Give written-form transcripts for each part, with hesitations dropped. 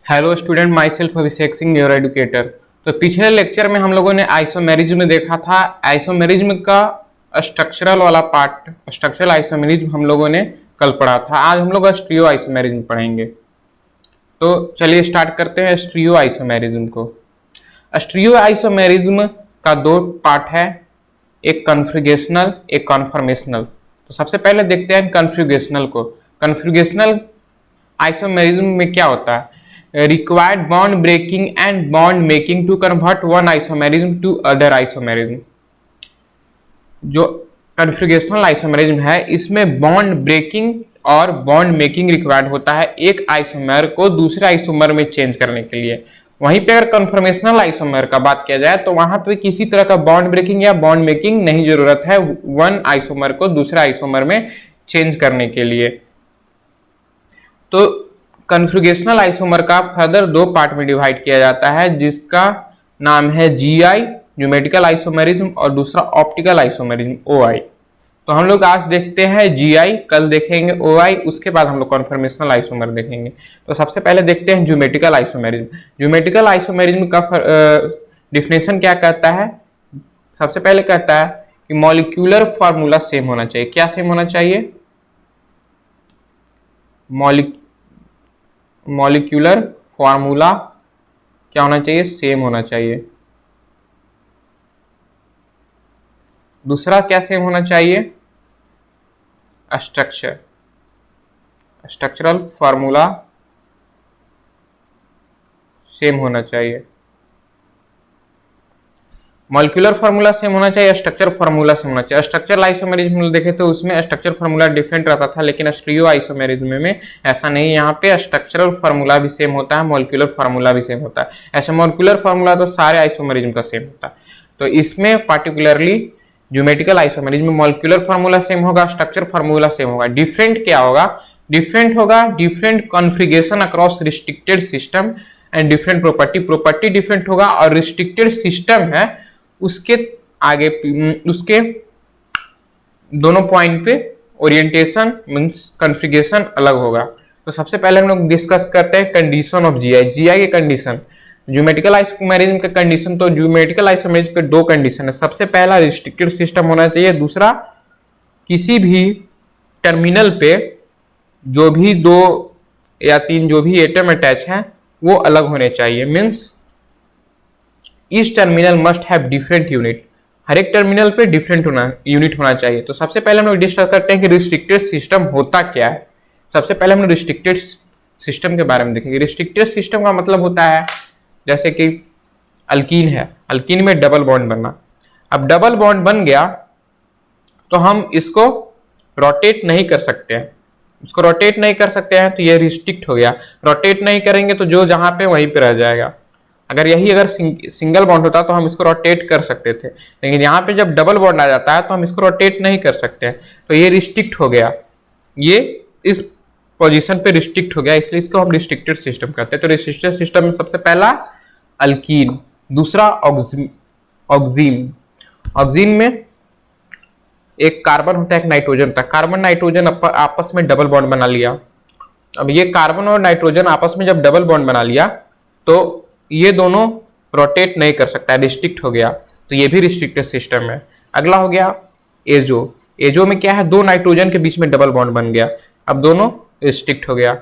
Hello student, my self Abhishek Singh, your educator. तो पिछले lecture में हम लोगों ने आइसोमेरिज्म देखा था। आइसोमेरिज्म का स्ट्रक्चरल वाला पार्ट, स्ट्रक्चरल आइसोमेरिज्म हम लोगों ने कल पढ़ा था। आज हम लोग स्टीरियो आइसोमेरिज्म पढ़ेंगे। तो चलिए स्टार्ट करते हैं स्टीरियो आइसोमेरिज्म को। स्टीरियो आइसोमेरिज्म का दो पार्ट है, एक कन्फिगरेशनल, एक कॉन्फॉर्मेशनल। तो सबसे पहले देखते हैं कन्फिगरेशनल को। कन्फिगरेशनल आइसोमेरिज्म में क्या होता है? Required bond breaking and bond making to convert one isomerism to other isomerism. जो कन्फिगरेशनल आइसोमेरिज्म है, इसमें बॉन्ड ब्रेकिंग और बॉन्ड मेकिंग रिक्वायर्ड होता है एक आइसोमर को दूसरे आइसोमर में चेंज करने के लिए। वहीं पे अगर कन्फॉर्मेशनल आइसोमर का बात किया जाए तो वहां पे किसी तरह का बॉन्ड ब्रेकिंग या बॉन्ड मेकिंग नहीं जरूरत है वन आइसोमर को दूसरे आइसोमर में चेंज करने के लिए। तो कन्फिगरेशनल आइसोमर का फर्दर दो पार्ट में डिवाइड किया जाता है, जिसका नाम है जीआई ज्योमेट्रिकल आइसोमेरिज्म और दूसरा ऑप्टिकल आइसोमेरिज्म ओआई। तो हम लोग आज देखते हैं जीआई, कल देखेंगे ओआई, उसके बाद हम लोग कन्फॉर्मेशनल आइसोमर देखेंगे। तो सबसे पहले देखते हैं ज्योमेट्रिकल आइसोमेरिज्म। ज्योमेट्रिकल आइसोमेरिज्म का डिफिनेशन क्या कहता है? सबसे पहले कहता है कि मॉलिक्यूलर फॉर्मूला सेम होना चाहिए। क्या सेम होना चाहिए? मॉलिक्यूलर फॉर्मूला क्या होना चाहिए? सेम होना चाहिए। दूसरा क्या सेम होना चाहिए? स्ट्रक्चरल फॉर्मूला सेम होना चाहिए। मॉलिक्यूलर फार्मूला सेम होना चाहिए, स्ट्रक्चर फार्मूला सेम होना चाहिए। स्ट्रक्चरल आइसोमेरिज्म में देखे तो उसमें स्ट्रक्चर फार्मूला डिफरेंट रहता था, लेकिन स्टीरियो आइसोमेरिज्म में ऐसा नहीं। यहाँ पे स्ट्रक्चरल फार्मूला भी सेम होता है, मॉलिक्यूलर फार्मूला भी सेम होता है। ऐसे मॉलिक्यूलर फार्मूला तो सारे आइसोमेरिज्म का सेम होता है। तो इसमें पार्टिकुलरली ज्योमेट्रिकल आइसोमेरिज्म में मॉलिक्यूलर फार्मूला सेम होगा, स्ट्रक्चर फार्मूला सेम होगा। डिफरेंट क्या होगा? डिफरेंट होगा different configuration across restricted system and different property different होगा। और रिस्ट्रिक्टेड सिस्टम है उसके आगे उसके दोनों पॉइंट पे ओरिएंटेशन मींस कॉन्फ़िगरेशन अलग होगा। तो सबसे पहले हम लोग डिस्कस करते हैं कंडीशन ऑफ जीआई। जीआई के कंडीशन, ज्योमेट्रिकल आइसोमेरिज्म का कंडीशन। तो ज्योमेट्रिकल आइसोमेरिज्म के दो कंडीशन है। सबसे पहला रिस्ट्रिक्टेड सिस्टम होना चाहिए, दूसरा किसी भी टर्मिनल पे जो भी दो या तीन जो भी एटम अटैच है वो अलग होने चाहिए। Means each terminal must have different unit. हर एक टर्मिनल पे डिफरेंट यूनिट होना चाहिए। तो सबसे पहले हम लोग डिस्कस करते हैं कि रिस्ट्रिक्टेड सिस्टम होता क्या है। सबसे पहले हम लोग रिस्ट्रिक्टेड सिस्टम के बारे में देखेंगे। रिस्ट्रिक्टेड सिस्टम का मतलब होता है जैसे कि अल्कीन है, अल्कीन में डबल बॉन्ड बनना। अब डबल बॉन्ड बन गया तो हम इसको रोटेट नहीं कर सकते हैं। इसको रोटेट नहीं कर सकते हैं तो ये रिस्ट्रिक्ट हो गया। रोटेट नहीं करेंगे तो जो जहां पे वहीं पे रह जाएगा। अगर सिंगल बॉन्ड होता तो हम इसको रोटेट कर सकते थे, लेकिन यहाँ पे जब डबल बॉन्ड आ जाता है तो हम इसको रोटेट नहीं कर सकते हैं। तो ये रिस्ट्रिक्ट हो गया, ये इस पोजीशन पे रिस्ट्रिक्ट हो गया, इसलिए इसको हम रिस्ट्रिक्टेड सिस्टम कहते हैं। तो रिस्ट्रिक्टेड सिस्टम में सबसे पहला अल्कीन, दूसरा ऑक्सीन। ऑक्सीन में एक कार्बन होता है, एक नाइट्रोजन होता है। कार्बन नाइट्रोजन आपस में डबल बॉन्ड बना लिया। अब ये कार्बन और नाइट्रोजन आपस में जब डबल बॉन्ड बना लिया तो ये दोनों रोटेट नहीं कर सकता, रिस्ट्रिक्ट हो गया। तो ये भी रिस्ट्रिक्टेड सिस्टम है। अगला हो गया एजो। एजो में क्या है? दो नाइट्रोजन के बीच में डबल बॉन्ड बन गया, अब दोनों रिस्ट्रिक्ट हो गया,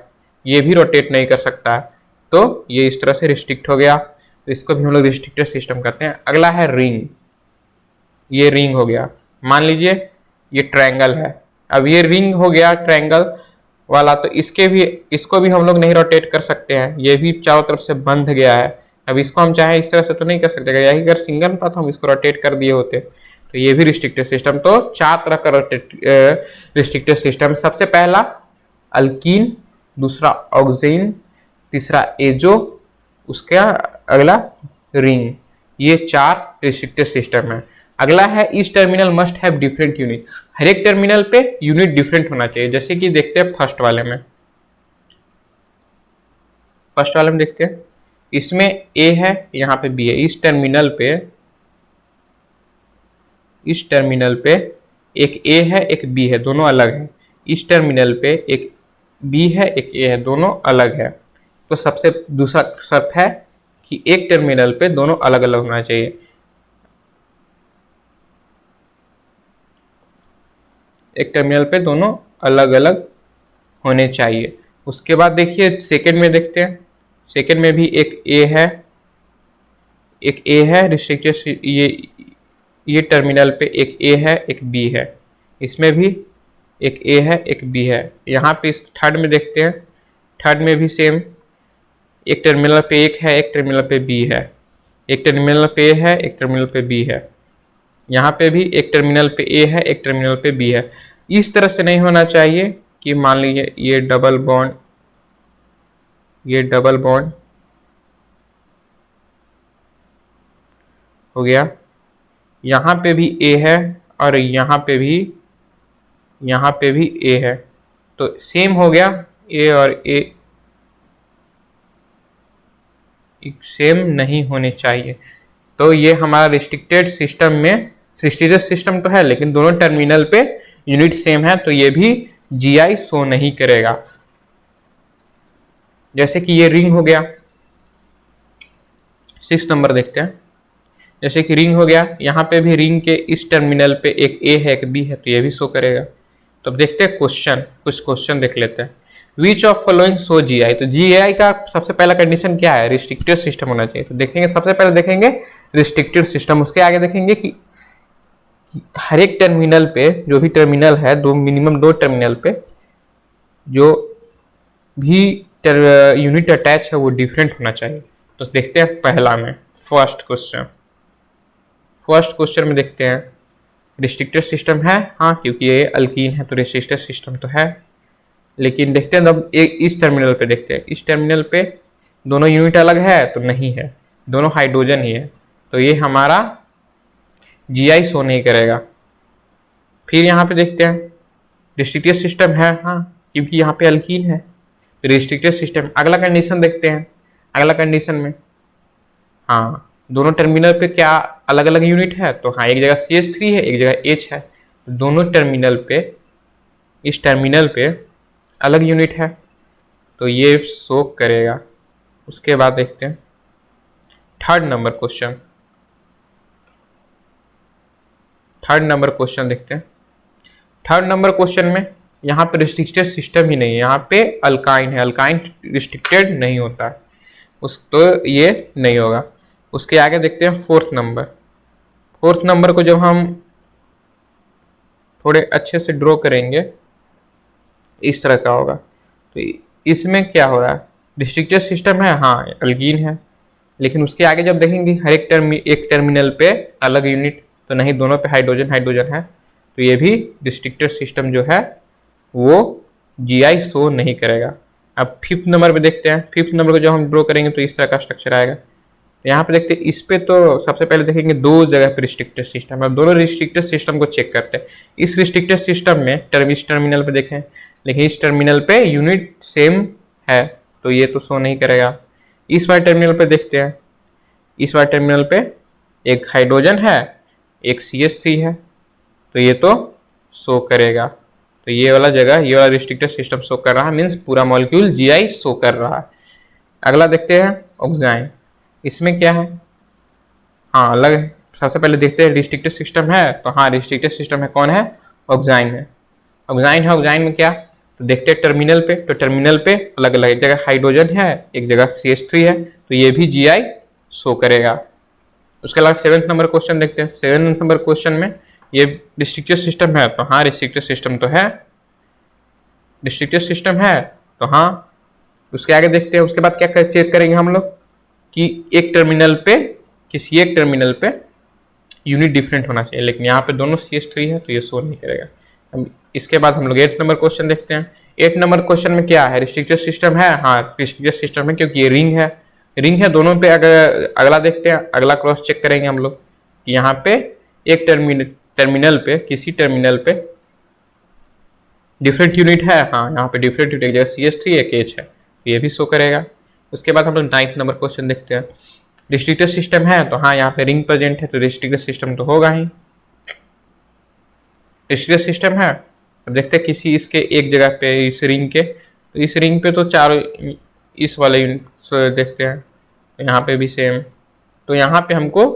ये भी रोटेट नहीं कर सकता है। तो ये इस तरह से रिस्ट्रिक्ट हो गया, तो इसको भी हम लोग रिस्ट्रिक्टेड सिस्टम कहते हैं। अगला है रिंग। ये रिंग हो गया, मान लीजिए ये ट्रायंगल है। अब ये रिंग हो गया ट्रायंगल वाला, तो इसको भी हम लोग नहीं रोटेट कर सकते हैं, ये भी चारों तरफ से बंध गया है। अब इसको हम चाहे इस तरह से तो नहीं कर सकते, यही अगर सिंगल था तो हम इसको रोटेट कर दिए होते। तो ये भी रिस्ट्रिक्टेड सिस्टम। तो चार तरह का रिस्ट्रिक्टेड सिस्टम। सबसे पहला अल्कीन, दूसरा ऑक्सीन, तीसरा एजो, उसका अगला रिंग। ये चार रिस्ट्रिक्टेड सिस्टम है। अगला है each terminal must have different unit. हर एक टर्मिनल पे यूनिट डिफरेंट होना चाहिए। जैसे कि देखते हैं फर्स्ट वाले में देखते हैं, इसमें ए है, यहाँ पे बी है। इस टर्मिनल पे एक ए है, एक बी है, दोनों अलग है। इस टर्मिनल पे एक बी है, एक ए है, दोनों अलग है। तो सबसे दूसरा शर्त है कि एक टर्मिनल पे दोनों अलग अलग होना चाहिए। एक टर्मिनल पे दोनों अलग अलग होने चाहिए। उसके बाद देखिए सेकंड में देखते हैं, सेकंड में भी एक ए है, एक ए है रिस्ट्रिक्टेड, ये टर्मिनल पे एक ए है एक बी है, इसमें भी एक ए है एक बी है। यहाँ पे इस थर्ड में देखते हैं, थर्ड में भी सेम, एक टर्मिनल पे एक है एक टर्मिनल पे बी है, एक टर्मिनल पे ए है एक टर्मिनल पे बी है। यहाँ पे भी एक टर्मिनल पे ए है एक टर्मिनल पे बी है। इस तरह से नहीं होना चाहिए कि मान लीजिए ये डबल बॉन्ड, ये डबल बॉन्ड हो गया, यहाँ पे भी ए है और यहाँ पे भी ए है, तो सेम हो गया, ए और ए सेम नहीं होने चाहिए। तो ये हमारा रिस्ट्रिक्टेड सिस्टम में, रिस्ट्रिक्टेड सिस्टम तो है लेकिन दोनों टर्मिनल पे यूनिट सेम है, तो ये भी जीआई शो नहीं करेगा। जैसे कि ये रिंग हो गया, 6 नंबर देखते हैं, जैसे कि रिंग हो गया, यहाँ पे भी रिंग के इस टर्मिनल पे एक ए है एक बी है, तो ये भी शो करेगा। तो अब देखते हैं क्वेश्चन, कुछ क्वेश्चन देख लेते हैं। Which of following show GI, तो जीआई का सबसे पहला कंडीशन क्या है, रिस्ट्रिक्टेड सिस्टम होना चाहिए। तो देखेंगे, सबसे पहले देखेंगे रिस्ट्रिक्टेड सिस्टम, उसके आगे देखेंगे कि हर एक टर्मिनल पे, जो भी टर्मिनल है, मिनिमम 2 टर्मिनल पे जो भी यूनिट अटैच है वो डिफरेंट होना चाहिए। तो देखते हैं पहला में, फर्स्ट क्वेश्चन में देखते हैं रिस्ट्रिक्टेड सिस्टम है, हाँ क्योंकि ये अल्कीन है तो रिस्ट्रिक्टेड सिस्टम तो है। लेकिन देखते हैं अब एक इस टर्मिनल पे देखते हैं, इस टर्मिनल पे दोनों यूनिट अलग है तो नहीं है, दोनों हाइड्रोजन ही है, तो ये हमारा जीआई शो नहीं करेगा। फिर यहाँ पे देखते हैं रिस्ट्रिक्टेड सिस्टम है, हाँ क्योंकि यहाँ पे अल्कीन है, रिस्ट्रिक्टेड सिस्टम। अगला कंडीशन देखते हैं, अगला कंडीशन में हाँ दोनों टर्मिनल पे क्या अलग अलग यूनिट है, तो हाँ एक जगह CH3 है एक जगह H है, तो दोनों टर्मिनल पे, इस टर्मिनल पे अलग यूनिट है, तो ये शो करेगा। उसके बाद देखते हैं थर्ड नंबर क्वेश्चन देखते हैं। थर्ड नंबर क्वेश्चन में यहाँ पे रिस्ट्रिक्टेड सिस्टम ही नहीं है, यहाँ पे अल्काइन है, अल्काइन रिस्ट्रिक्टेड नहीं होता है, तो ये नहीं होगा। उसके आगे देखते हैं फोर्थ नंबर को जब हम थोड़े अच्छे से ड्रॉ करेंगे इस तरह का होगा। तो इसमें क्या हो रहा है, रिस्ट्रिक्टेड सिस्टम है, हाँ अल्कीन है, लेकिन उसके आगे जब देखेंगे हर एक टर्मिनल पे अलग यूनिट, तो नहीं दोनों पे हाइड्रोजन है, तो ये भी रिस्ट्रिक्टेड सिस्टम जो है वो जीआई शो नहीं करेगा। अब फिफ्थ नंबर पे देखते हैं, फिफ्थ नंबर को जब हम ड्रॉ करेंगे तो इस तरह का स्ट्रक्चर आएगा। यहाँ पे देखते हैं, इस पे तो सबसे पहले देखेंगे 2 जगह पे रिस्ट्रिक्टेड सिस्टम है। अब दोनों रिस्ट्रिक्टेड सिस्टम को चेक करते हैं। इस रिस्ट्रिक्टेड सिस्टम में इस टर्मिनल पे देखें, लेकिन इस टर्मिनल पे यूनिट सेम है, तो ये तो शो नहीं करेगा। इस वाले टर्मिनल पे देखते हैं, इस वाले टर्मिनल पे एक हाइड्रोजन है एक CH3 है, तो ये तो शो करेगा। तो ये वाला जगह, ये वाला रिस्ट्रिक्टेड सिस्टम शो कर रहा है, मीन्स पूरा मॉलिक्यूल जीआई शो कर रहा है। अगला देखते हैं ऑक्साइन, इसमें क्या है, हाँ अलग है। सबसे पहले देखते हैं रिस्ट्रिक्टेड सिस्टम है, तो हाँ रिस्ट्रिक्टेड सिस्टम है, कौन है, ऑक्साइन है। ऑक्साइन में क्या, तो देखते हैं टर्मिनल पे, तो टर्मिनल पे अलग अलग, एक जगह हाइड्रोजन है एक जगह CH3 है, तो ये भी जीआई शो करेगा। उसके अलावा 7th नंबर क्वेश्चन देखते हैं। 7th नंबर क्वेश्चन में ये रिस्ट्रिक्टेड सिस्टम है, तो हाँ रिस्ट्रिक्टेड सिस्टम तो है, रिस्ट्रिक्टेड सिस्टम है तो हाँ। उसके आगे देखते हैं, उसके बाद क्या चेक करेंगे हम लोग कि एक टर्मिनल पे, किसी एक टर्मिनल पे यूनिट डिफरेंट होना चाहिए, लेकिन यहाँ पे दोनों CH3 है तो ये शो नहीं करेगा। इसके बाद हम लोग 8th नंबर क्वेश्चन देखते हैं। 8th नंबर क्वेश्चन में क्या है, रिस्ट्रिक्टेड सिस्टम है, हाँ रिस्ट्रिक्टेड सिस्टम है क्योंकि ये रिंग है दोनों पे। अगला देखते हैं, अगला क्रॉस चेक करेंगे हम लोग कि यहाँ पे एक टर्मिनल पे, किसी टर्मिनल पे डिफरेंट यूनिट है, हाँ यहाँ पे डिफरेंट यूनिट, एक जगह CH3 एक H है, तो ये भी शो करेगा। उसके बाद हम लोग 9th नंबर क्वेश्चन देखते हैं। रिस्ट्रिक्टेड सिस्टम है, तो हाँ यहाँ पे रिंग प्रेजेंट है, तो रिस्ट्रिक्टेड सिस्टम तो होगा ही। रिस्ट्रिक्टेड सिस्टम है, अब देखते हैं किसी इसके एक जगह पे, इस रिंग के, तो इस रिंग पे तो चारों, इस वाले यूनिट देखते हैं, यहाँ पे भी सेम। तो यहाँ पे हमको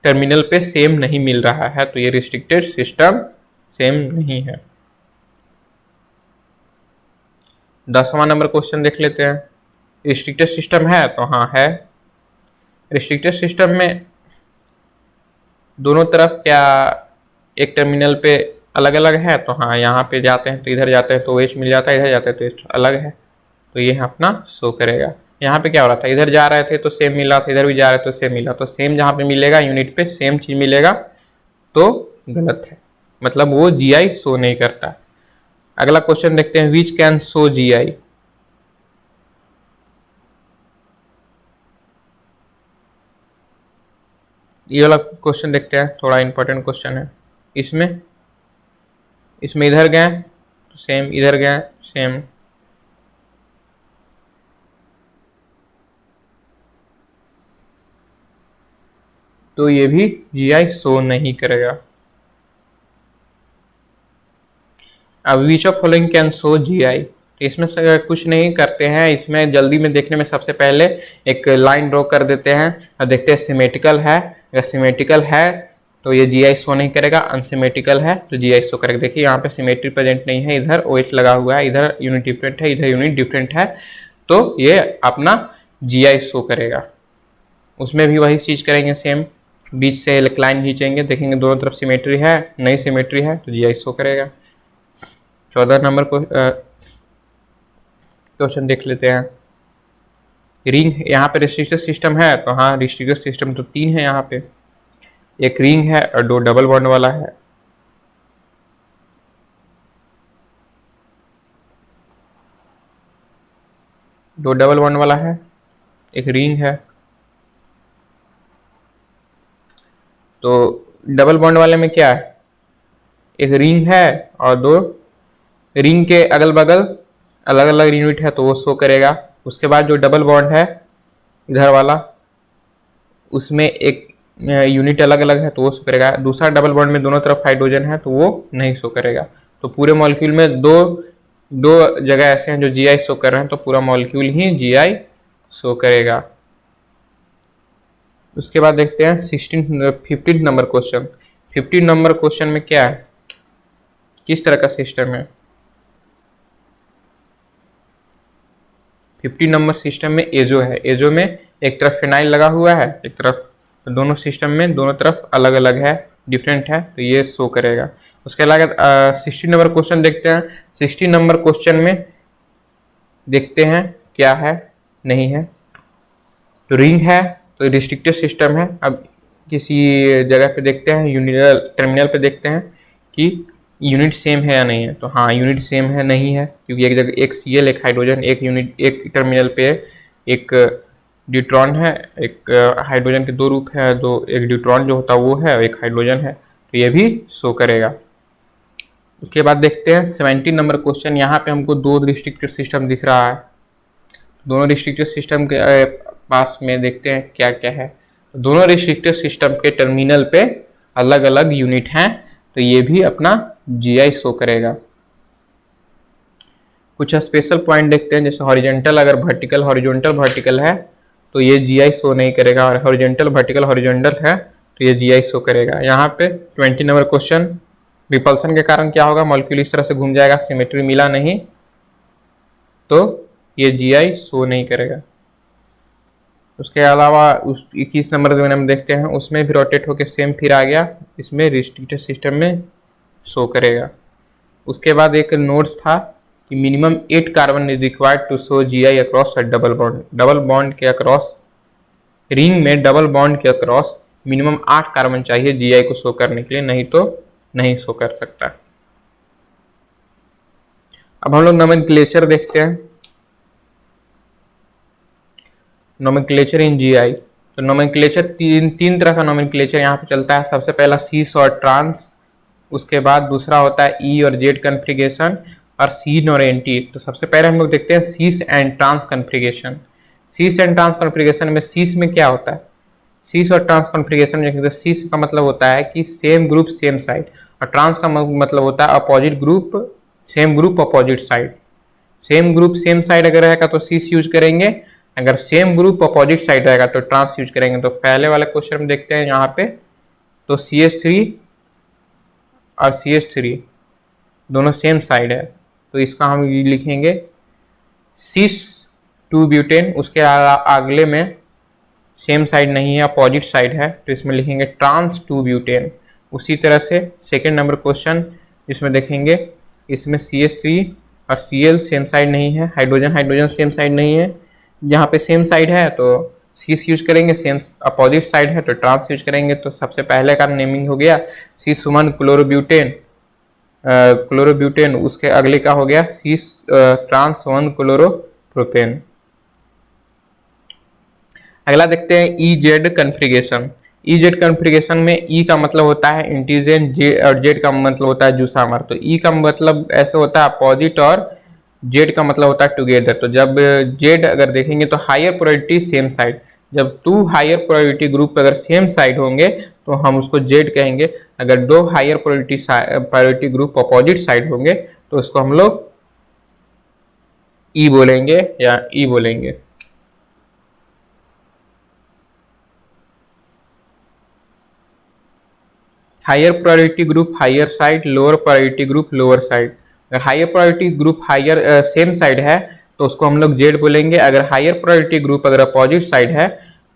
टर्मिनल पे सेम नहीं मिल रहा है, तो ये रिस्ट्रिक्टेड सिस्टम सेम नहीं है। 10वां नंबर क्वेश्चन देख लेते हैं। रिस्ट्रिक्टेड सिस्टम है तो हाँ है। रिस्ट्रिक्टेड सिस्टम में दोनों तरफ क्या एक टर्मिनल पे अलग अलग है, तो हाँ यहाँ पे जाते हैं तो इधर जाते हैं तो OH मिल जाता है, इधर जाते हैं तो H अलग है, तो ये अपना शो करेगा। यहाँ पे क्या हो रहा था, इधर जा रहे थे तो सेम मिला था, इधर भी जा रहे थे तो सेम मिला, तो सेम जहाँ पे मिलेगा यूनिट पे सेम चीज मिलेगा तो गलत है, मतलब वो GI शो नहीं करता। अगला क्वेश्चन देखते हैं, विच कैन शो GI। ये वाला क्वेश्चन देखते हैं, थोड़ा इंपॉर्टेंट क्वेश्चन है। इसमें इधर गए तो सेम, इधर गए सेम, तो ये भी GI शो नहीं करेगा। अब which of following can show GI, तो इसमें से कुछ नहीं करते हैं, इसमें जल्दी में देखने में सबसे पहले एक लाइन ड्रॉ कर देते हैं और देखते हैं सिमेट्रिकल है। अगर सिमेट्रिकल है तो ये GI शो नहीं करेगा, अनसिमेट्रिकल है तो GI शो करेगा। देखिए यहाँ पे सिमेट्री प्रेजेंट नहीं है, इधर OH लगा हुआ है, इधर यूनिट डिफरेंट है, इधर यूनिट डिफरेंट है, तो ये अपना GI शो करेगा। उसमें भी वही चीज करेंगे सेम, बीच से एक लाइन खींचेंगे, देखेंगे दोनों तरफ सिमेट्री है, नहीं सिमेट्री है तो GI शो करेगा। 14 नंबर को क्वेश्चन देख लेते हैं। रिंग, यहाँ पे रिस्ट्रिक्टेड सिस्टम है तो हाँ रिस्ट्रिक्टेड सिस्टम तो 3 है यहाँ पे, एक रिंग है और 2 डबल बॉन्ड वाला है। दो डबल बॉन्ड वाला है, एक रिंग है। तो डबल बॉन्ड वाले में क्या है, एक रिंग है और 2 रिंग के अगल बगल अलग अलग यूनिट है तो वो शो करेगा। उसके बाद जो डबल बॉन्ड है इधर वाला, उसमें एक यूनिट अलग अलग है तो वो शो करेगा। दूसरा डबल बॉन्ड में दोनों तरफ हाइड्रोजन है तो वो नहीं शो करेगा। तो पूरे मॉलिक्यूल में दो जगह ऐसे हैं जो GI शो कर रहे हैं, तो पूरा मॉलिक्यूल ही GI शो करेगा। उसके बाद देखते हैं 15 नंबर क्वेश्चन। 15 नंबर क्वेश्चन में क्या है, किस तरह का सिस्टम है। 50 नंबर सिस्टम में एजो है, एजो में एक तरफ फिनाइल लगा हुआ है, एक तरफ, तो दोनों सिस्टम में दोनों तरफ अलग अलग है, डिफरेंट है, तो ये शो करेगा। उसके अलावा 60 नंबर क्वेश्चन देखते हैं। 60 नंबर क्वेश्चन में देखते हैं क्या है, नहीं है। तो रिंग है तो रिस्ट्रिक्टेड सिस्टम है। अब किसी जगह पे देखते हैं, टर्मिनल पे देखते हैं कि यूनिट सेम है या नहीं है, तो हाँ यूनिट सेम है, नहीं है, क्योंकि एक जगह एक Cl एक हाइड्रोजन, एक यूनिट एक टर्मिनल पे एक ड्यूट्रॉन है, एक हाइड्रोजन के 2 रूप है, दो एक ड्यूट्रॉन जो होता है वो है, एक हाइड्रोजन है, तो ये भी शो करेगा। उसके बाद देखते हैं 17 नंबर क्वेश्चन। यहाँ पे हमको 2 रिस्ट्रिक्टेड सिस्टम दिख रहा है। दोनों रिस्ट्रिक्टेड सिस्टम के पास में देखते हैं क्या क्या है। दोनों रिस्ट्रिक्टेड सिस्टम के टर्मिनल पे अलग अलग यूनिट हैं, तो ये भी अपना GI शो करेगा। कुछ स्पेशल पॉइंट देखते हैं, जैसे हॉरिजॉन्टल, अगर वर्टिकल हॉरिजॉन्टल वर्टिकल है तो ये GI शो नहीं करेगा, और हॉरिजॉन्टल वर्टिकल हॉरिजॉन्टल है तो ये GI शो करेगा। यहाँ पे 20 नंबर क्वेश्चन, रिपल्सन के कारण क्या होगा, मॉलिक्यूल इस तरह से घूम जाएगा, सिमेट्री मिला नहीं, तो ये GI शो नहीं करेगा। उसके अलावा 21 नंबर जो हम देखते हैं उसमें भी रोटेट होकर सेम फिर आ गया, इसमें रिस्ट्रिक्टेड सिस्टम में शो करेगा। उसके बाद एक नोट्स था कि minimum 8 carbon is required to show GI across a double bond. Double bond के अक्रॉस, रिंग में डबल बॉन्ड के अक्रॉस मिनिमम 8 कार्बन चाहिए GI को शो करने के लिए, नहीं तो नहीं शो कर सकता। अब हम लोग नोमेनक्लेचर देखते हैं, नोमेनक्लेचर इन GI। तो नोमेनक्लेचर तीन तरह का नोमेनक्लेचर यहाँ पे चलता है। सबसे पहला सीस और ट्रांस, उसके बाद दूसरा होता है E और Z कन्फिगरेशन, और सीन और एंटी। तो सबसे पहले हम लोग देखते हैं cis and trans configuration. Cis and trans configuration में सीस में क्या होता है, सीस और ट्रांस कन्फिगरेशन में सीस का मतलब होता है कि सेम ग्रुप सेम साइड, और ट्रांस का मतलब होता है opposite group same group opposite side. Same group same side अगर रहेगा तो सीस यूज करेंगे, अगर सेम ग्रुप अपोजिट साइड रहेगा तो ट्रांस यूज करेंगे। तो पहले वाले क्वेश्चन में देखते हैं यहाँ पे, तो CH3 और CH3 दोनों सेम साइड है, तो इसका हम लिखेंगे सिस 2 ब्यूटेन। उसके अगले में सेम साइड नहीं है, अपोजिट साइड है, तो इसमें लिखेंगे ट्रांस 2 ब्यूटेन। उसी तरह से सेकेंड नंबर क्वेश्चन इसमें देखेंगे, इसमें CH3 और Cl सेम साइड नहीं है, हाइड्रोजन हाइड्रोजन सेम साइड नहीं है। यहाँ पे सेम साइड है तो सीस यूज करेंगे, सेम अपोजिट साइड है तो ट्रांस यूज करेंगे। तो सबसे पहले का नेमिंग हो गया सीस 1 क्लोरोब्यूटेन, क्लोरोब्यूटेन। उसके अगले का हो गया सीस ट्रांस 1 क्लोरोप्रोपेन। अगला देखते हैं EZ कन्फिगरेशन। EZ कन्फिगरेशन में E का मतलब होता है इंटीजन, J और Z का मतलब होता है जुसामर। तो E का मतलब ऐसे होता है अपोजिट और Z का मतलब होता है टुगेदर। तो जब Z अगर देखेंगे तो हायर प्रायोरिटी सेम साइड, जब 2 हायर प्रायोरिटी ग्रुप अगर सेम साइड होंगे तो हम उसको Z कहेंगे। अगर 2 higher priority group opposite side होंगे तो उसको हम लोग E बोलेंगे या E बोलेंगे। Higher priority group higher side, lower priority group lower side. अगर higher priority group higher same side है तो उसको हम लोग Z बोलेंगे। अगर हायर प्रायोरिटी ग्रुप अगर अपोजिट साइड है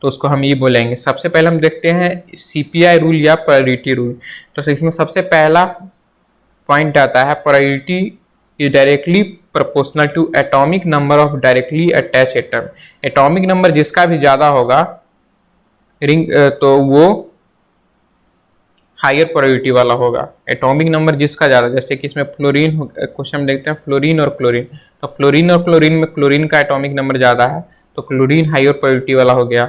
तो उसको हम E बोलेंगे। सबसे पहले हम देखते हैं CPI रूल या प्रायोरिटी रूल। तो इसमें सबसे पहला पॉइंट आता है priority is directly proportional to atomic number of directly attach atom. Atomic number जिसका भी ज्यादा होगा रिंग तो वो हायर प्रायोरिटी वाला होगा। एटॉमिक नंबर जिसका ज्यादा, जैसे कि इसमें फ्लोरीन क्वेश्चन देखते हैं, फ्लोरीन और क्लोरीन। तो फ्लोरीन और क्लोरीन में क्लोरीन का एटॉमिक नंबर ज्यादा है तो क्लोरीन हायर प्रायोरिटी वाला हो गया।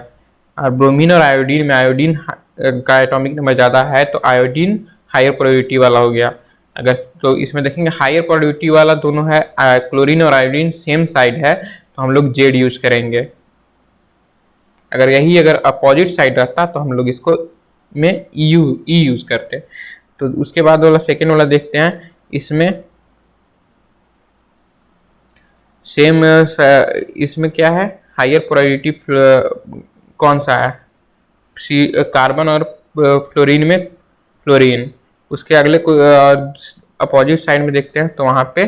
और ब्रोमीन और आयोडीन में आयोडीन का एटॉमिक नंबर ज्यादा है तो आयोडीन हायर प्रायोरिटी वाला हो गया। अगर तो इसमें देखेंगे हायर प्रायोरिटी वाला दोनों है, क्लोरीन और आयोडीन सेम साइड है तो हम लोग Z यूज करेंगे। अगर यही अगर अपोजिट साइड रहता तो हम लोग इसको में ई यूज करते। तो उसके बाद वाला सेकेंड वाला देखते हैं, इसमें सेम इसमें क्या है, हायर प्रायोरिटी कौन सा है, कार्बन और फ्लोरीन में फ्लोरीन। उसके अगले अपोजिट साइड में देखते हैं तो वहाँ पे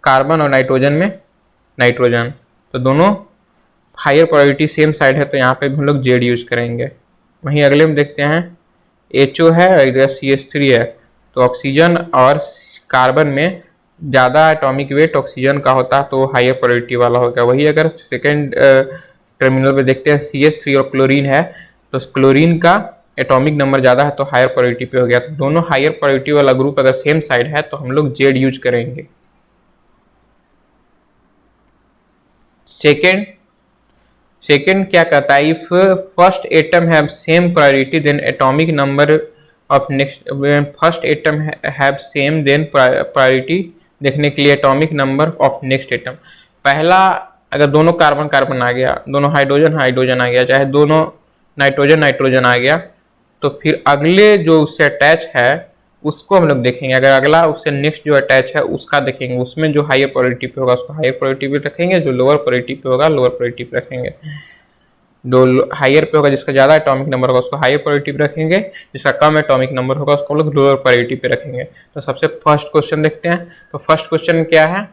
कार्बन और नाइट्रोजन में नाइट्रोजन। तो दोनों हायर प्रायोरिटी सेम साइड है तो यहाँ पे हम लोग Z यूज करेंगे। वहीं अगले में देखते हैं HO है और इधर CH3 है, तो ऑक्सीजन और कार्बन में ज़्यादा एटॉमिक वेट ऑक्सीजन का होता है तो हायर प्रायोरिटी वाला होगा। वही अगर सेकेंड टर्मिनल पे देखते हैं CH3 और क्लोरीन है तो क्लोरीन का एटॉमिक नंबर ज़्यादा है तो हायर प्रायोरिटी पे हो गया। तो दोनों हायर प्रायोरिटी वाला ग्रुप अगर सेम साइड है तो हम लोग Z यूज करेंगे। सेकेंड क्या कहता है, if first atom have same priority then atomic number of next, first atom have same then priority देखने के लिए atomic number of next atom. पहला अगर दोनों कार्बन कार्बन आ गया, दोनों हाइड्रोजन हाइड्रोजन आ गया, चाहे दोनों नाइट्रोजन नाइट्रोजन आ गया, तो फिर अगले जो उससे अटैच है उसको हम लोग देखेंगे। अगर अगला उससे नेक्स्ट जो अटैच है उसका देखेंगे, उसमें जो हायर प्रायोरिटी पे होगा उसको हायर प्रायोरिटी पे रखेंगे, जो लोअर प्रायोरिटी पे होगा लोअर प्रायोरिटी पे रखेंगे। जो हायर पे होगा जिसका ज़्यादा एटॉमिक नंबर होगा उसको हायर प्रायोरिटी पे रखेंगे, जिसका कम एटॉमिक नंबर होगा उसको लोग लोअर प्रायोरिटी पे रखेंगे। तो सबसे फर्स्ट क्वेश्चन देखते हैं। तो फर्स्ट क्वेश्चन क्या है,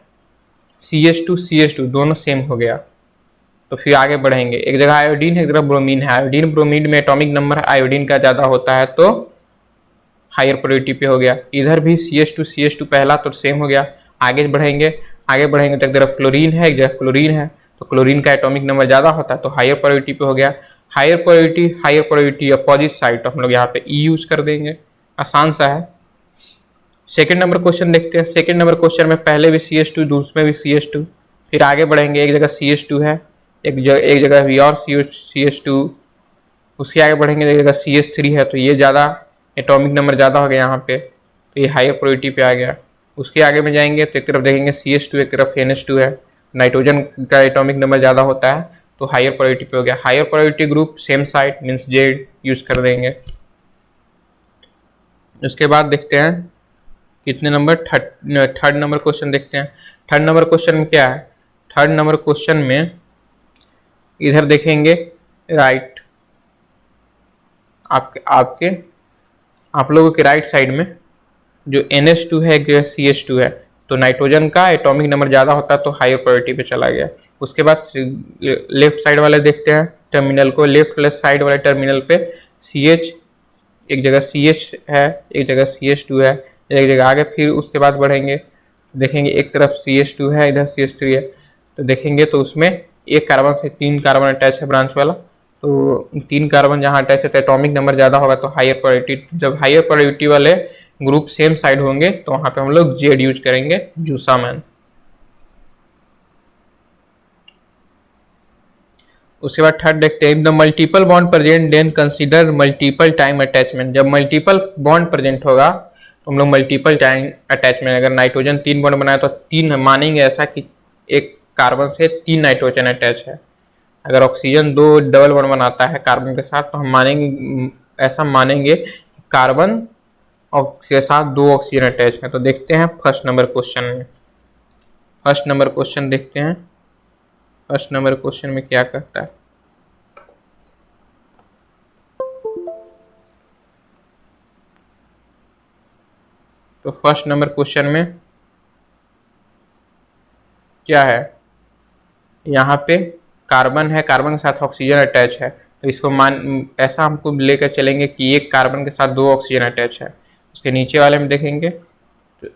CH2 दोनों सेम हो गया। तो फिर आगे बढ़ेंगे, एक जगह आयोडीन है एक जगह ब्रोमीन है, आयोडीन ब्रोमीन में एटॉमिक नंबर आयोडीन का ज़्यादा होता है तो हायर प्रायोरिटी पे हो गया। इधर भी CH2 पहला तो सेम हो गया। आगे बढ़ेंगे तो एक जगह फ्लोरीन है एक जगह क्लोरीन है, तो क्लोरीन का एटॉमिक नंबर ज़्यादा होता है तो हायर प्रायोरिटी पे हो गया। हायर प्रायोरिटी अपोजिट साइड, तो हम लोग यहाँ पे E यूज कर देंगे, आसान सा है। सेकेंड नंबर क्वेश्चन देखते हैं। सेकेंड नंबर क्वेश्चन में पहले भी CH2 दूसरे में भी CH2, फिर आगे बढ़ेंगे एक जगह CH2 है एक जगह भी और CH2, उसके आगे बढ़ेंगे एक जगह CH3 है तो ये ज़्यादा एटॉमिक नंबर ज़्यादा हो गया यहाँ पे, तो ये हायर प्रायोरिटी पे आ गया। उसके आगे में जाएंगे तो एक तरफ देखेंगे CH2 एक तरफ NH2 है, नाइट्रोजन का एटॉमिक नंबर ज़्यादा होता है तो हायर प्रायोरिटी पे हो गया। Higher priority group same side means Z use कर देंगे। उसके बाद देखते हैं कितने नंबर, थर्ड नंबर क्वेश्चन देखते हैं। थर्ड नंबर क्वेश्चन में क्या है, थर्ड नंबर क्वेश्चन में इधर देखेंगे राइट, आप लोगों के राइट साइड में जो NH2 है CH2 है, तो नाइट्रोजन का एटॉमिक नंबर ज़्यादा होता है तो हायर प्रायोरिटी पे चला गया। उसके बाद लेफ्ट साइड वाले देखते हैं टर्मिनल को, लेफ्ट प्लस साइड वाले टर्मिनल पे CH, एक जगह CH है, एक जगह CH2 है, एक जगह आगे फिर उसके बाद बढ़ेंगे देखेंगे एक तरफ CH2 है, इधर CH3 है, तो देखेंगे तो उसमें एक कार्बन से 3 कार्बन अटैच है ब्रांच वाला, तो 3 कार्बन जहाँ अटैच है तो एटॉमिक नंबर ज़्यादा होगा तो हायर प्रायोरिटी। जब हायर प्रायोरिटी वाले ग्रुप सेम साइड होंगे तो वहाँ पे हम लोग जेड यूज करेंगे, जूसामैन। उसके बाद थर्ड देखते हैं, the multiple bond present then consider multiple time attachment. जब मल्टीपल बॉन्ड प्रेजेंट होगा तो हम लोग मल्टीपल टाइम अटैचमेंट, अगर नाइट्रोजन 3 बॉन्ड बनाए तो 3 मानेंगे ऐसा कि एक कार्बन से 3 नाइट्रोजन अटैच है। अगर ऑक्सीजन 2 डबल बॉन्ड बनाता है कार्बन के साथ तो हम मानेंगे, ऐसा मानेंगे कार्बन और के साथ 2 ऑक्सीजन अटैच है। तो देखते हैं फर्स्ट नंबर क्वेश्चन में, फर्स्ट नंबर क्वेश्चन देखते हैं, फर्स्ट नंबर क्वेश्चन में क्या कहता है। तो फर्स्ट नंबर क्वेश्चन में क्या है, यहाँ पे कार्बन है, कार्बन के साथ ऑक्सीजन अटैच है, तो इसको ऐसा हमको लेकर चलेंगे कि एक कार्बन के साथ 2 ऑक्सीजन अटैच है। उसके नीचे वाले में देखेंगे तो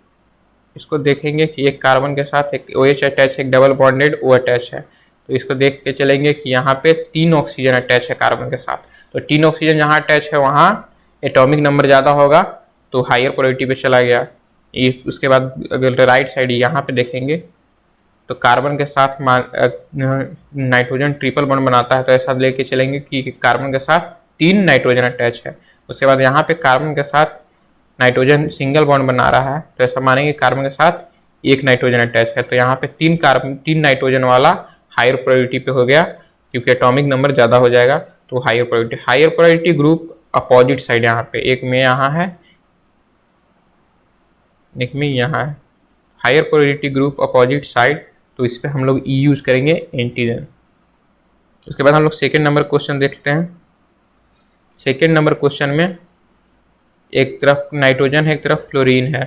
इसको देखेंगे कि एक कार्बन के साथ एक OH अटैच है, एक डबल बॉन्डेड O अटैच है, तो इसको देख के चलेंगे कि यहाँ पे 3 ऑक्सीजन अटैच है कार्बन के साथ, तो 3 ऑक्सीजन जहाँ अटैच है वहाँ एटॉमिक नंबर ज़्यादा होगा तो हायर प्रायोरिटी पे चला गया। उसके बाद अगर राइट साइड यहाँ पे देखेंगे तो कार्बन के साथ नाइट्रोजन ट्रिपल बॉन्ड बनाता है, तो ऐसा लेके चलेंगे कि कार्बन के साथ 3 नाइट्रोजन अटैच है। उसके बाद यहाँ पे कार्बन के साथ नाइट्रोजन सिंगल बॉन्ड बना रहा है, तो ऐसा मानेंगे कार्बन के साथ 1 नाइट्रोजन अटैच है, तो यहाँ पे 3 नाइट्रोजन वाला हायर प्रायोरिटी पे हो गया क्योंकि एटॉमिक नंबर ज़्यादा हो जाएगा तो higher priority. Higher priority group opposite side यहाँ पे, एक में यहाँ है, एक में यहाँ है, higher priority group opposite side, तो इस पर हम लोग ई यूज करेंगे एंटीजन। उसके बाद हम लोग सेकेंड नंबर क्वेश्चन देखते हैं। सेकेंड नंबर क्वेश्चन में एक तरफ नाइट्रोजन है, एक तरफ फ्लोरीन है,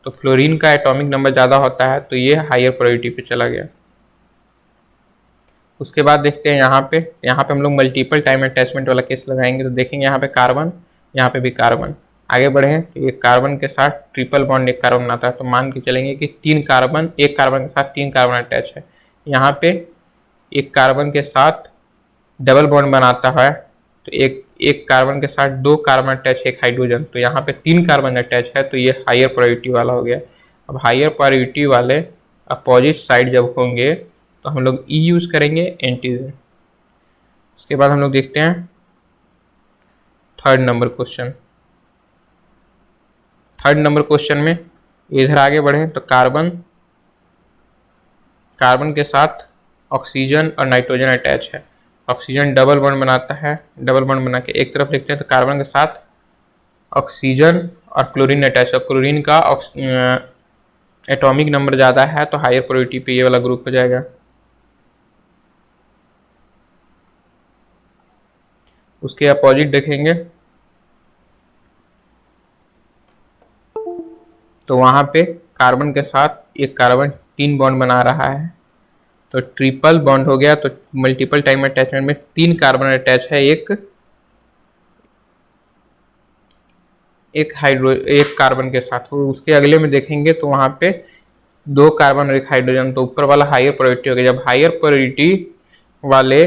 तो फ्लोरीन का एटॉमिक नंबर ज़्यादा होता है तो ये हायर प्रायोरिटी पे चला गया। उसके बाद देखते हैं यहाँ पे हम लोग मल्टीपल टाइम अटैचमेंट वाला केस लगाएंगे, तो देखेंगे यहाँ पे कार्बन, यहाँ पे भी कार्बन, आगे बढ़े तो ये कार्बन के साथ ट्रिपल बॉन्ड एक कार्बन बनाता है, तो मान के चलेंगे कि 3 कार्बन, एक कार्बन के साथ 3 कार्बन अटैच है। यहाँ पे एक कार्बन के साथ डबल बॉन्ड बनाता है तो एक कार्बन के साथ 2 कार्बन अटैच है, एक हाइड्रोजन, तो यहाँ पे 3 कार्बन अटैच है, तो ये हायर प्रायोरिटी वाला हो गया। अब हायर प्रायोरिटी वाले अपोजिट साइड जब होंगे तो हम लोग ई यूज करेंगे एंटीजन। उसके बाद हम लोग देखते हैं third number question. Third number question में इधर आगे बढ़े तो कार्बन के साथ ऑक्सीजन और नाइट्रोजन अटैच है, ऑक्सीजन डबल बॉन्ड बनाता है, डबल बॉन्ड बना के एक तरफ लिखते हैं, तो कार्बन के साथ ऑक्सीजन और क्लोरीन अटैच है, क्लोरीन का एटॉमिक नंबर ज़्यादा है तो हायर प्रायोरिटी पे ये वाला ग्रुप हो जाएगा। उसके अपोजिट देखेंगे तो वहाँ पे कार्बन के साथ एक कार्बन 3 बॉन्ड बना रहा है, तो ट्रिपल बॉन्ड हो गया, तो मल्टीपल टाइम अटैचमेंट में 3 कार्बन अटैच है, एक कार्बन के साथ। तो उसके अगले में देखेंगे तो वहाँ पे 2 कार्बन और एक हाइड्रोजन, तो ऊपर वाला हायर प्रायोरिटी हो गया। जब हायर प्रायोरिटी वाले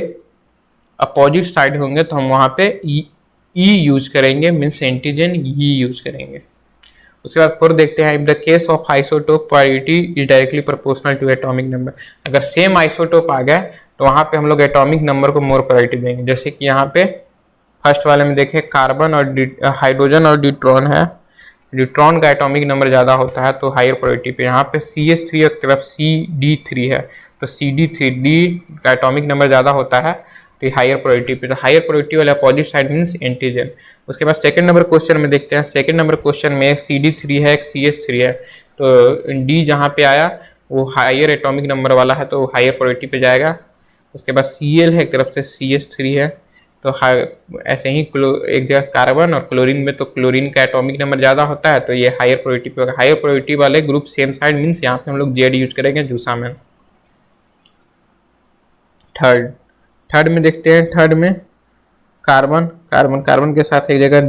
अपोजिट साइड होंगे तो हम वहाँ पे ई यूज करेंगे, मीन्स एंटीजन ई यूज करेंगे। उसके बाद फिर देखते हैं, if the case of isotope priority is directly proportional to atomic number. अगर सेम आइसोटोप आ गया तो वहाँ पे हम लोग एटॉमिक नंबर को मोर प्रायोरिटी देंगे। जैसे कि यहाँ पे फर्स्ट वाले में देखें कार्बन और हाइड्रोजन और ड्यूट्रॉन है, ड्यूट्रॉन का एटॉमिक नंबर ज़्यादा होता है तो हायर प्रायोरिटी पे। यहाँ पे CH3 एक तरफ CD3 है, तो CD3 का एटॉमिक नंबर ज़्यादा होता है तो हायर प्रायोरिटी पे। तो हायर प्रायोरिटी वाले अपोजिट साइड मीन्स एंटीजन। उसके बाद सेकंड नंबर क्वेश्चन में देखते हैं, सेकंड नंबर क्वेश्चन में एक CD3 है, एक CH3 है, तो D जहाँ पे आया वो हायर एटॉमिक नंबर वाला है तो हायर प्रायोरिटी पे जाएगा। उसके बाद Cl है, एक तरफ से CH3 है, तो ऐसे ही एक जगह कार्बन और क्लोरीन में, तो क्लोरीन का एटॉमिक नंबर ज़्यादा होता है तो ये हायर प्रायोरिटी पे होगा। हायर प्रायोरिटी वाले ग्रुप सेम साइड मीन्स यहाँ पे हम लोग जेड यूज करेंगे जूसामेन। थर्ड में देखते हैं, थर्ड में कार्बन के साथ एक जगह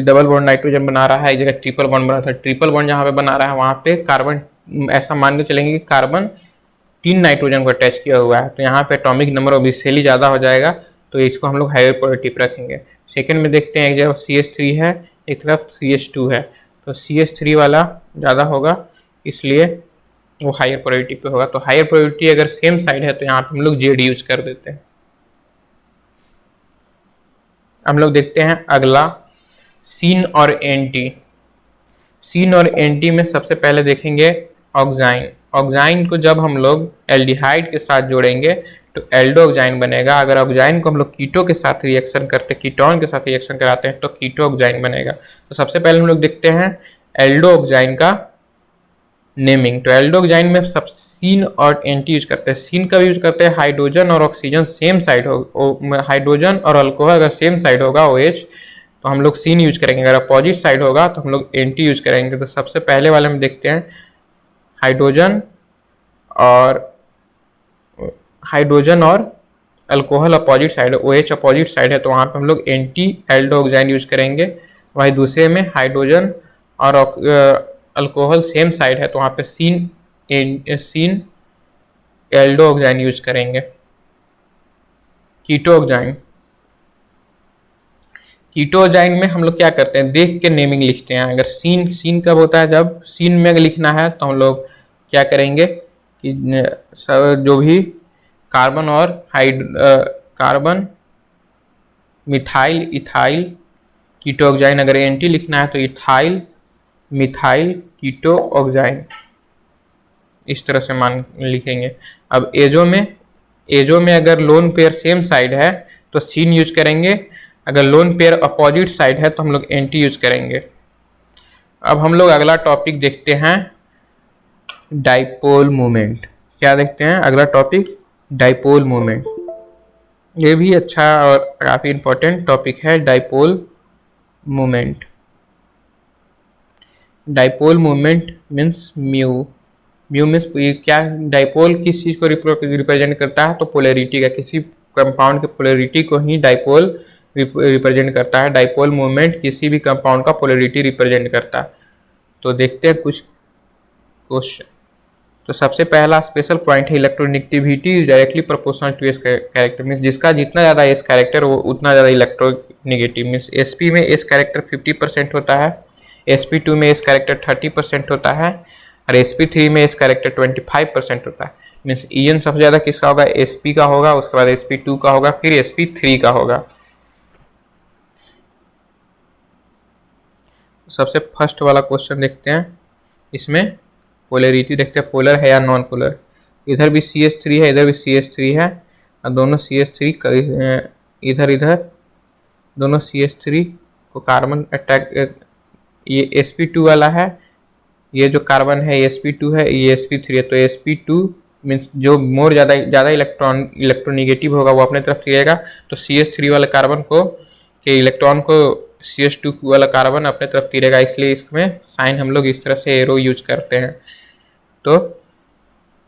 डबल बॉन्ड नाइट्रोजन बना रहा है, एक जगह ट्रिपल बॉन्ड बना था। ट्रिपल बॉन्ड जहाँ पे बना रहा है वहाँ पे कार्बन, ऐसा मान के चलेंगे कि कार्बन 3 नाइट्रोजन को अटैच किया हुआ है, तो यहाँ पे एटॉमिक नंबर ऑब्वियसली ज़्यादा हो जाएगा, तो इसको हम लोग हायर प्रायोरिटी पे रखेंगे। सेकेंड में देखते हैं, एक जगह CH3 है, एक तरफ CH2 है, तो CH3 वाला ज़्यादा होगा, इसलिए वो हायर प्रायोरिटी पे होगा। तो हायर प्रायोरिटी अगर सेम साइड है तो यहाँ पे हम लोग जेड यूज कर देते हैं। हम लोग देखते हैं अगला सीन और एंटी। सीन और एंटी में सबसे पहले देखेंगे ऑक्साइन। ऑक्साइन को जब हम लोग एल्डिहाइड के साथ जोड़ेंगे तो एल्डो ऑक्साइन बनेगा। अगर ऑक्साइन को हम लोग कीटो के साथ रिएक्शन करते, कीटोन के साथ रिएक्शन कराते हैं तो कीटो ऑक्साइन बनेगा। तो सबसे पहले हम लोग देखते हैं एल्डो ऑक्साइन का नेमिंग। तो एल्डो ऑक्साइन में सब सीन और एंटी यूज करते हैं। सीन का यूज करते हैं हाइड्रोजन और ऑक्सीजन सेम साइड हो, हाइड्रोजन और अल्कोहल अगर सेम साइड होगा OH तो हम लोग सीन यूज करेंगे, अगर अपोजिट साइड होगा तो हम लोग एंटी यूज करेंगे। तो सबसे पहले वाले में देखते हैं हाइड्रोजन और अल्कोहल अपोजिट साइड है, OH अपोजिट साइड है, तो वहाँ पे हम लोग एंटी एल्डो ऑक्साइन यूज करेंगे। वही दूसरे में हाइड्रोजन और अल्कोहल सेम साइड है तो वहाँ पे सीन एल्डो ऑक्साइन यूज करेंगे। कीटो ऑक्साइन में हम लोग क्या करते हैं, देख के नेमिंग लिखते हैं। अगर सीन कब होता है, जब सीन में लिखना है तो हम लोग क्या करेंगे कि जो भी कार्बन मिथाइल इथाइल कीटो ऑक्साइन, अगर एंटी लिखना है तो इथाइल मिथाइल कीटो ऑक्साइन, इस तरह से मान लिखेंगे। अब एजो में अगर लोन पेयर सेम साइड है तो सीन यूज करेंगे, अगर लोन पेयर अपोजिट साइड है तो हम लोग एंटी यूज करेंगे। अब हम लोग अगला टॉपिक देखते हैं डाइपोल मोमेंट। क्या देखते हैं अगला टॉपिक, डाइपोल मोमेंट। ये भी अच्छा और काफ़ी इंपॉर्टेंट टॉपिक है dipole moment. Dipole moment means mu means क्या, डाइपोल किस चीज़ को रिप्रेजेंट करता है, तो पोलैरिटी का, किसी कंपाउंड के पोलैरिटी को ही डाइपोल रिप्रेजेंट करता है। डाइपोल मोमेंट किसी भी कंपाउंड का पोलैरिटी रिप्रेजेंट करता है। तो देखते हैं कुछ क्वेश्चन। तो सबसे पहला स्पेशल पॉइंट है electronegativity directly proportional to s character, means जिसका जितना ज़्यादा एस कैरेक्टर वो उतना ज़्यादा इलेक्ट्रोनेगेटिव। मीन्स SP में एस कैरेक्टर 50% होता है, SP2 में एस कैरेक्टर 30% होता है और SP3 में एस कैरेक्टर 25% होता है। मीन्स EN सबसे ज़्यादा किसका होगा, SP का होगा, उसके बाद SP2 का होगा, फिर SP3 का होगा। सबसे फर्स्ट वाला क्वेश्चन देखते हैं, इसमें पोलैरिटी देखते हैं, पोलर है या नॉन पोलर। इधर भी CH3 है, इधर भी CH3 है और दोनों CH3 इधर दोनों CH3 को कार्बन अटैक, ये SP2 वाला है, ये जो कार्बन है ये SP2 है, ये SP3 है। तो SP2 मीन्स जो मोर ज़्यादा इलेक्ट्रोनेगेटिव होगा वो अपने तरफ खींचेगा, तो CH3 वाले कार्बन को के इलेक्ट्रॉन को CH2 वाला कार्बन अपने तरफ तीरेगा, इसलिए इसमें साइन हम लोग इस तरह से एरो यूज करते हैं। तो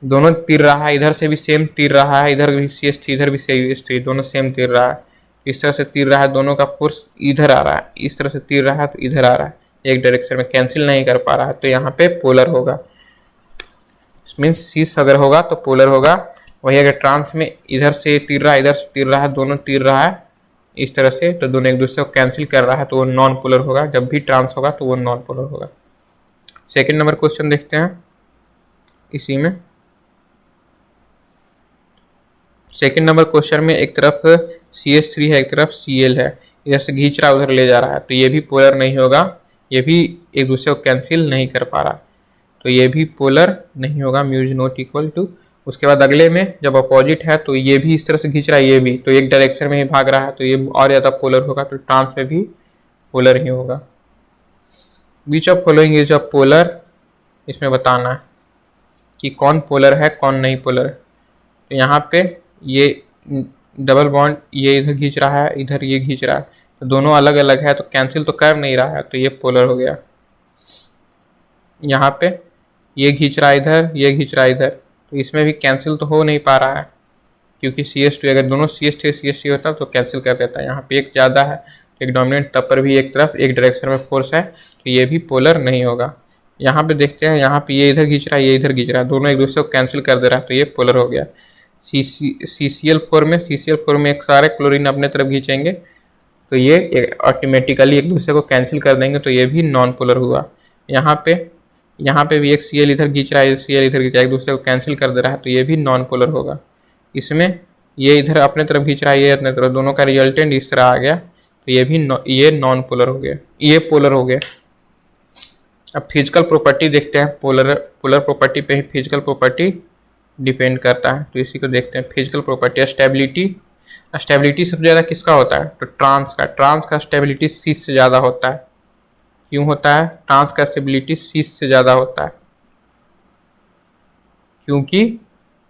दोनों तीर रहा है, इधर से भी सेम तीर रहा है, इधर भी CH3 इधर भी CH3, दोनों सेम तीर रहा है, इस तरह से तीर रहा है, दोनों का फोर्स इधर आ रहा है, इस तरह से तीर रहा है तो इधर आ रहा है, एक डायरेक्शन में कैंसिल नहीं कर पा रहा है, तो यहाँ पे पोलर होगा। मीन्स सीस अगर होगा तो पोलर होगा। वही अगर ट्रांस में इधर से तीर रहा है, इधर से तीर रहा है, दोनों तीर रहा है इस तरह से, तो दोनों एक दूसरे को कैंसिल कर रहा है तो वो नॉन पोलर होगा। जब भी ट्रांस होगा तो वो नॉन पोलर होगा। सेकेंड नंबर क्वेश्चन देखते हैं इसी में। सेकेंड नंबर क्वेश्चन में एक तरफ CH3 है, एक तरफ Cl है, इधर से खींच रहा है उधर ले जा रहा है, तो ये भी पोलर नहीं होगा, ये भी एक दूसरे को कैंसिल नहीं कर पा रहा, तो ये भी पोलर नहीं होगा, mu is not equal to. उसके बाद अगले में जब अपोजिट है तो ये भी इस तरह से खींच रहा है, ये भी तो एक डायरेक्शन में ही भाग रहा है, तो ये और ज़्यादा पोलर होगा, तो ट्रांस में भी पोलर ही होगा। Which of following is a polar, इसमें बताना है। कि कौन पोलर है कौन नहीं पोलर है। तो यहाँ पे ये डबल बॉन्ड ये इधर खींच रहा है, इधर ये खींच रहा है, तो दोनों अलग अलग है तो कैंसिल तो कर नहीं रहा है, तो ये पोलर हो गया। यहाँ पे ये खींच रहा है इधर, ये खींच रहा है इधर, तो इसमें भी कैंसिल तो हो नहीं पा रहा है, क्योंकि CS2 अगर दोनों CS2 CS3 होता तो कैंसिल कर देता है। यहाँ पे एक ज़्यादा है, एक डोमिनेंट, तब पर भी एक तरफ एक डायरेक्शन में फोर्स है, तो ये भी पोलर नहीं होगा। यहाँ पे देखते हैं, यहाँ पे ये इधर खींच रहा है, ये इधर खींच रहा है, दोनों एक दूसरे को कैंसिल कर दे रहा है, तो ये पोलर हो गया। CCl4 में एक सारे क्लोरीन अपने तरफ खींचेंगे तो ये ऑटोमेटिकली एक दूसरे को कैंसिल कर देंगे, तो ये भी नॉन पोलर हुआ। यहाँ पे भी एक Cl इधर खींच रहा है, Cl इधर खींच रहा है, एक दूसरे को कैंसिल कर दे रहा है, तो ये भी नॉन पोलर होगा। इसमें ये इधर अपने तरफ खींच रहा है, ये अपने तरफ, दोनों का रिजल्टेंट इस तरह आ गया, तो ये भी ये नॉन पोलर हो गया, ये पोलर हो गया। अब फिजिकल प्रॉपर्टी देखते हैं, पोलर प्रॉपर्टी पे ही फिजिकल प्रॉपर्टी डिपेंड करता है, तो इसी को देखते हैं। फिजिकल प्रॉपर्टी स्टेबिलिटी सबसे ज़्यादा किसका होता है, तो ट्रांस का स्टेबिलिटी सीस से ज़्यादा होता है। क्यों होता है, ट्रांस का स्टेबिलिटी सीस से ज़्यादा होता है, क्योंकि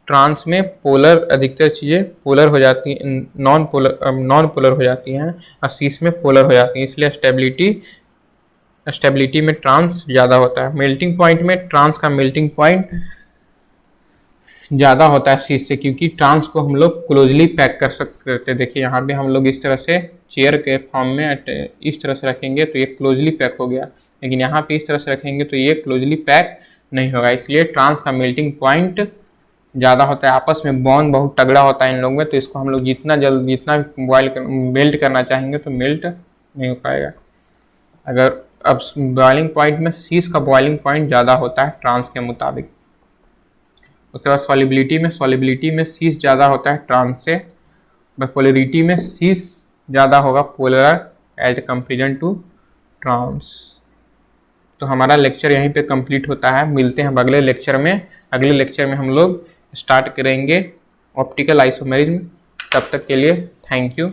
ट्रांस में पोलर अधिकतर चीज़ें पोलर हो जाती हैं, नॉन पोलर हो जाती हैं, और सीस में पोलर हो जाती हैं, इसलिए स्टेबिलिटी में ट्रांस ज़्यादा होता है। मेल्टिंग पॉइंट में ट्रांस का मेल्टिंग पॉइंट ज़्यादा होता है सीस से, क्योंकि ट्रांस को हम लोग क्लोजली पैक कर सकते हैं। देखिए यहाँ पे हम लोग इस तरह से चेयर के फॉर्म में इस तरह से रखेंगे तो ये क्लोजली पैक हो गया, लेकिन यहाँ पे इस तरह से रखेंगे तो ये क्लोजली पैक नहीं होगा, इसलिए ट्रांस का मेल्टिंग पॉइंट ज़्यादा होता है। आपस में बॉन्ड बहुत तगड़ा होता है इन लोगों में, तो इसको हम लोग जितना मेल्ट करना चाहेंगे तो मेल्ट नहीं हो पाएगा। अगर अब बॉइलिंग पॉइंट में सीस का बॉइलिंग पॉइंट ज़्यादा होता है ट्रांस के मुताबिक। उसके बाद सॉलिबिलिटी में सीस ज़्यादा होता है ट्रांस से, पोलरिटी में सीस ज़्यादा होगा polar as comparison to trans. तो हमारा लेक्चर यहीं पे कंप्लीट होता है, मिलते हैं अगले लेक्चर में। अगले लेक्चर में हम लोग स्टार्ट करेंगे ऑप्टिकल आइसोमेरिज्म। तब तक के लिए थैंक यू।